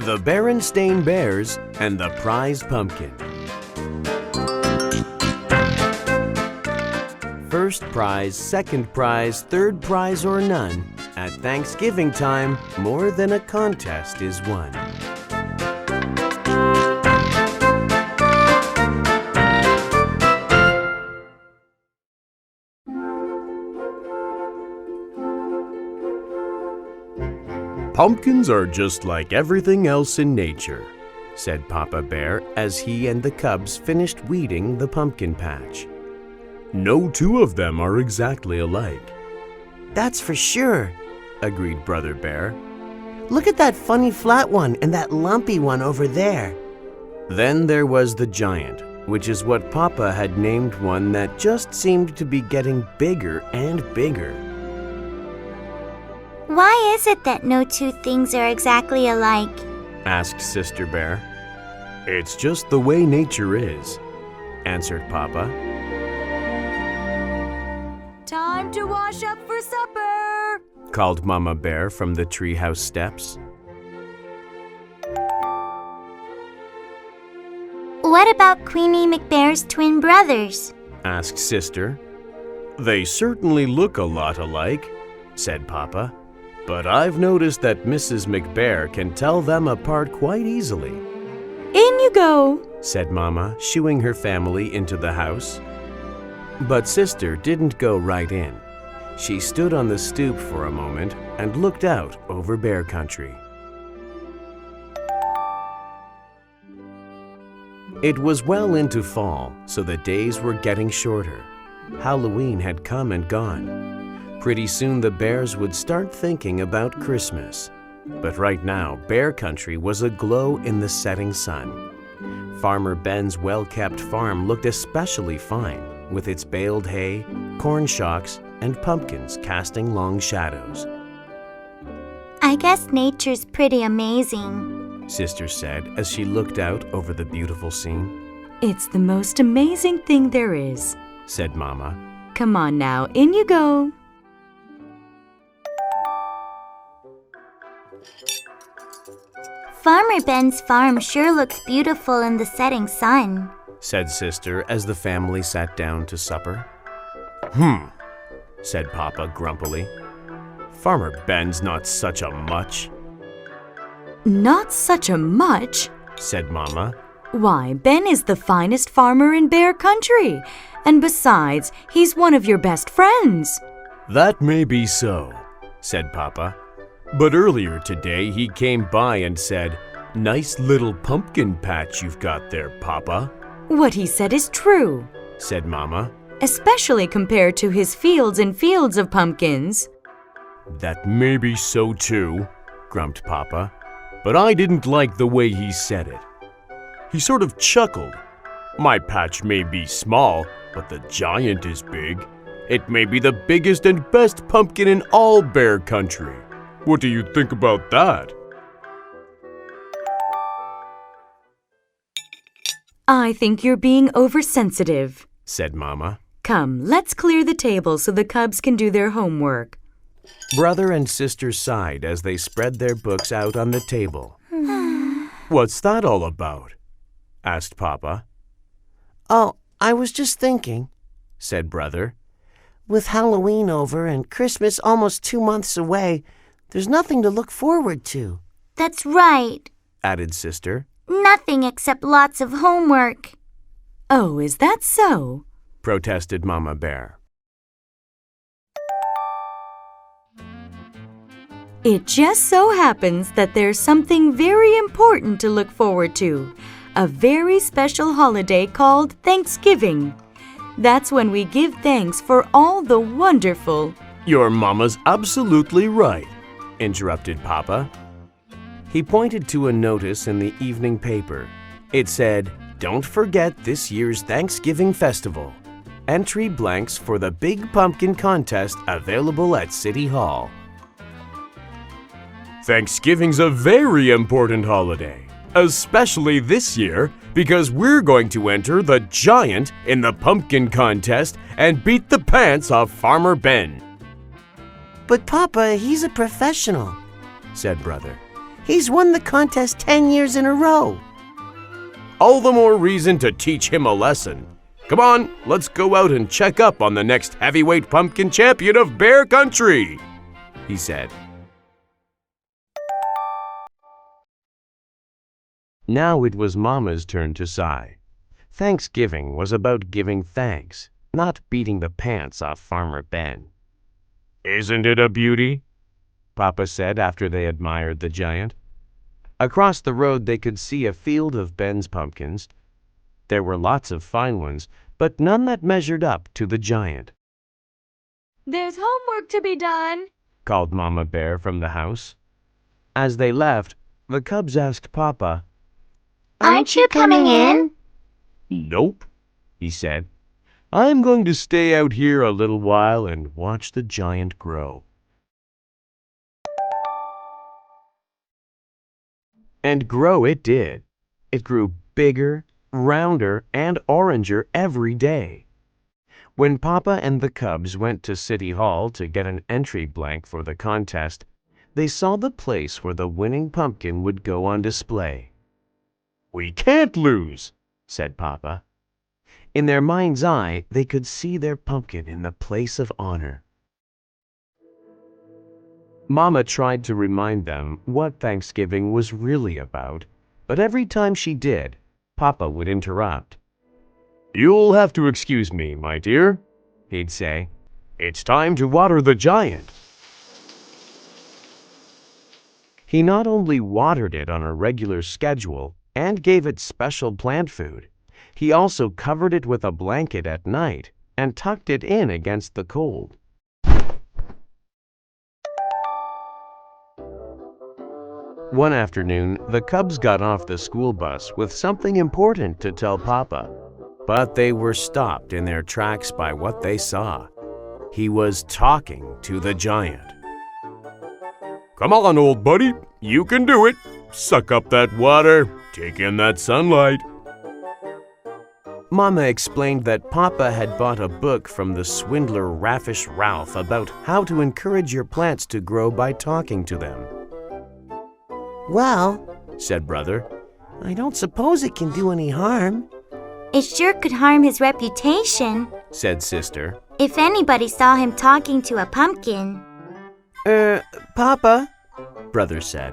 The Berenstain Bears and the Prize Pumpkin. First prize, second prize, third prize, or none. At Thanksgiving time, more than a contest is won. Pumpkins are just like everything else in nature, said Papa Bear as he and the cubs finished weeding the pumpkin patch. No two of them are exactly alike. That's for sure, agreed Brother Bear. Look at that funny flat one and that lumpy one over there. Then there was the giant, which is what Papa had named one that just seemed to be getting bigger and bigger. Why is it that no two things are exactly alike? Asked Sister Bear. It's just the way nature is, answered Papa. Time to wash up for supper, called Mama Bear from the treehouse steps. What about Queenie McBear's twin brothers? Asked Sister. They certainly look a lot alike, said Papa. But I've noticed that Mrs. McBear can tell them apart quite easily. In you go, said Mama, shooing her family into the house. But Sister didn't go right in. She stood on the stoop for a moment and looked out over bear country. It was well into fall, so the days were getting shorter. Halloween had come and gone. Pretty soon the bears would start thinking about Christmas. But right now, bear country was aglow in the setting sun. Farmer Ben's well-kept farm looked especially fine, with its baled hay, corn shocks, and pumpkins casting long shadows. I guess nature's pretty amazing, Sister said as she looked out over the beautiful scene. It's the most amazing thing there is, said Mama. Come on now, in you go. Farmer Ben's farm sure looks beautiful in the setting sun, said Sister as the family sat down to supper. Said Papa grumpily. Farmer Ben's not such a much. Not such a much, said Mama. Why, Ben is the finest farmer in bear country, and besides, he's one of your best friends. That may be so, said Papa. But earlier today he came by and said, "Nice little pumpkin patch you've got there, Papa." What he said is true, said Mama. Especially compared to his fields and fields of pumpkins. That may be so too, grumped Papa. But I didn't like the way he said it. He sort of chuckled. My patch may be small, but the giant is big. It may be the biggest and best pumpkin in all bear country. What do you think about that? I think you're being oversensitive, said Mama. Come, let's clear the table so the cubs can do their homework. Brother and Sister sighed as they spread their books out on the table. What's that all about? Asked Papa. Oh, I was just thinking, said Brother. With Halloween over and Christmas almost 2 months away, there's nothing to look forward to. That's right, added Sister. Nothing except lots of homework. Oh, is that so? Protested Mama Bear. It just so happens that there's something very important to look forward to. A very special holiday called Thanksgiving. That's when we give thanks for all the wonderful. Your Mama's absolutely right, interrupted Papa. He pointed to a notice in the evening paper. It said, "Don't forget this year's Thanksgiving festival. Entry blanks for the Big Pumpkin Contest available at City Hall." Thanksgiving's a very important holiday, especially this year because we're going to enter the giant in the pumpkin contest and beat the pants off Farmer Ben. But Papa, he's a professional, said Brother. He's won the contest 10 years in a row. All the more reason to teach him a lesson. Come on, let's go out and check up on the next heavyweight pumpkin champion of Bear Country, he said. Now it was Mama's turn to sigh. Thanksgiving was about giving thanks, not beating the pants off Farmer Ben. "Isn't it a beauty?" Papa said after they admired the giant. Across the road they could see a field of Ben's pumpkins. There were lots of fine ones, but none that measured up to the giant. There's homework to be done, called Mama Bear from the house. As they left, the cubs asked Papa, Aren't you coming in? "Nope," he said. "I'm going to stay out here a little while and watch the giant grow." And grow it did. It grew bigger, rounder, and oranger every day. When Papa and the cubs went to City Hall to get an entry blank for the contest, they saw the place where the winning pumpkin would go on display. "We can't lose," said Papa. In their mind's eye, they could see their pumpkin in the place of honor. Mama tried to remind them what Thanksgiving was really about, but every time she did, Papa would interrupt. "You'll have to excuse me, my dear," he'd say. "It's time to water the giant." He not only watered it on a regular schedule and gave it special plant food, he also covered it with a blanket at night and tucked it in against the cold. One afternoon, the cubs got off the school bus with something important to tell Papa, but they were stopped in their tracks by what they saw. He was talking to the giant. "Come on, old buddy, you can do it. Suck up that water, take in that sunlight." Mama explained that Papa had bought a book from the swindler Raffish Ralph about how to encourage your plants to grow by talking to them. Well, said Brother, I don't suppose it can do any harm. It sure could harm his reputation said Sister. if anybody saw him talking to a pumpkin. Papa, Brother said.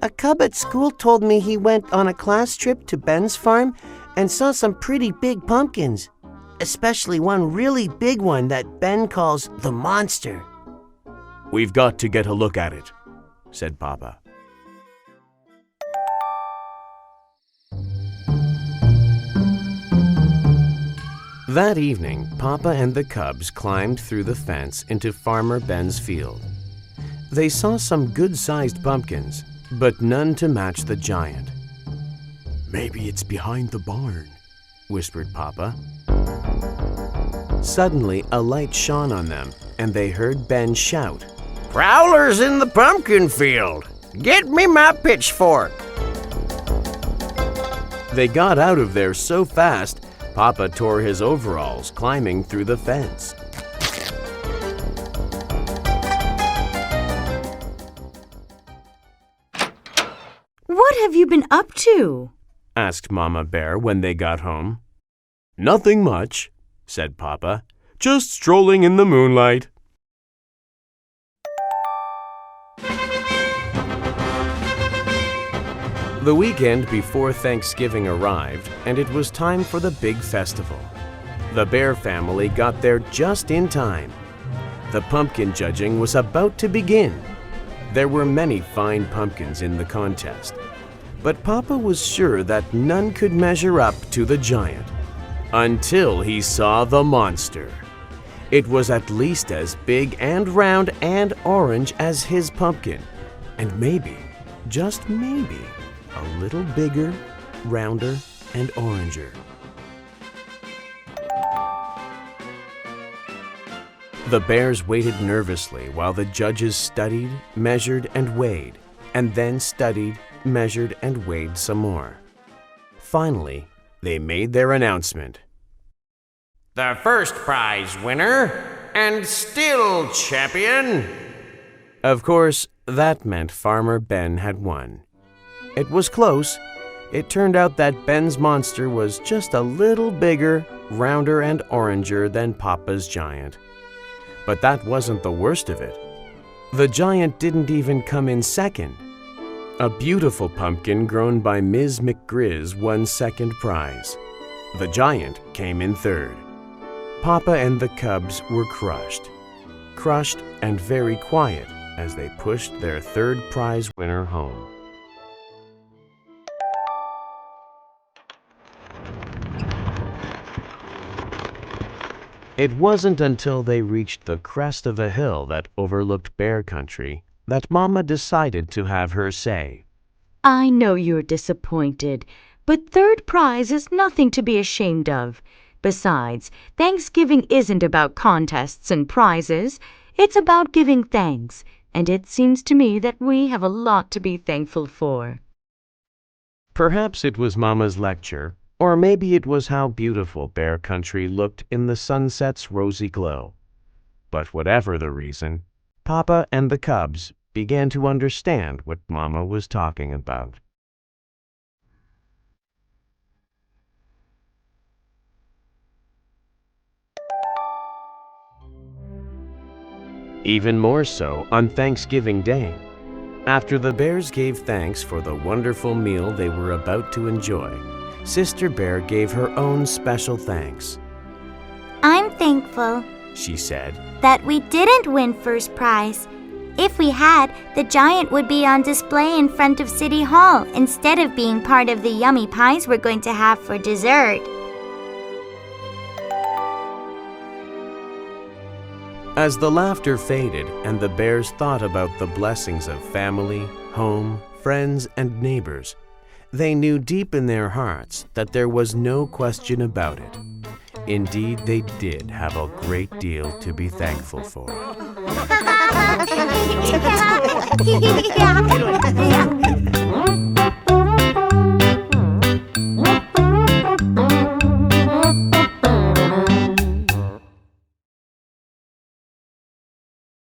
a cub at school told me he went on a class trip to Ben's farm and saw some pretty big pumpkins, especially one really big one that Ben calls the monster. "We've got to get a look at it," said Papa. That evening, Papa and the cubs climbed through the fence into Farmer Ben's field. They saw some good-sized pumpkins, but none to match the giant. "Maybe it's behind the barn," whispered Papa. Suddenly, a light shone on them, and they heard Ben shout, "Prowlers in the pumpkin field! Get me my pitchfork!" They got out of there so fast, Papa tore his overalls climbing through the fence. What have you been up to? Asked Mama Bear when they got home. "Nothing much," said Papa. "Just strolling in the moonlight." The weekend before Thanksgiving arrived, and it was time for the big festival. The Bear family got there just in time. The pumpkin judging was about to begin. There were many fine pumpkins in the contest, but Papa was sure that none could measure up to the giant until he saw the monster. It was at least as big and round and orange as his pumpkin, and maybe, just maybe, a little bigger, rounder, and oranger. The bears waited nervously while the judges studied, measured, and weighed, and then studied, measured, and weighed some more. Finally, they made their announcement. The first prize winner, and still champion, Of course, that meant Farmer Ben had won. It was close. It turned out that Ben's monster was just a little bigger, rounder, and oranger than Papa's giant. But that wasn't the worst of it. The giant didn't even come in second. A beautiful pumpkin grown by Ms. McGrizz won second prize. The giant came in third. Papa and the cubs were crushed and very quiet as they pushed their third prize winner home. It wasn't until they reached the crest of a hill that overlooked bear country that Mama decided to have her say. I know you're disappointed, but third prize is nothing to be ashamed of. Besides, Thanksgiving isn't about contests and prizes. It's about giving thanks, and it seems to me that we have a lot to be thankful for. Perhaps it was Mama's lecture, or maybe it was how beautiful bear country looked in the sunset's rosy glow. But whatever the reason, Papa and the cubs began to understand what Mama was talking about. Even more so on Thanksgiving Day. After the bears gave thanks for the wonderful meal they were about to enjoy, Sister Bear gave her own special thanks. I'm thankful, She said, that we didn't win first prize. If we had, the giant would be on display in front of City Hall instead of being part of the yummy pies we're going to have for dessert. As the laughter faded and the bears thought about the blessings of family, home, friends, and neighbors, they knew deep in their hearts that there was no question about it. Indeed, they did have a great deal to be thankful for. Yeah.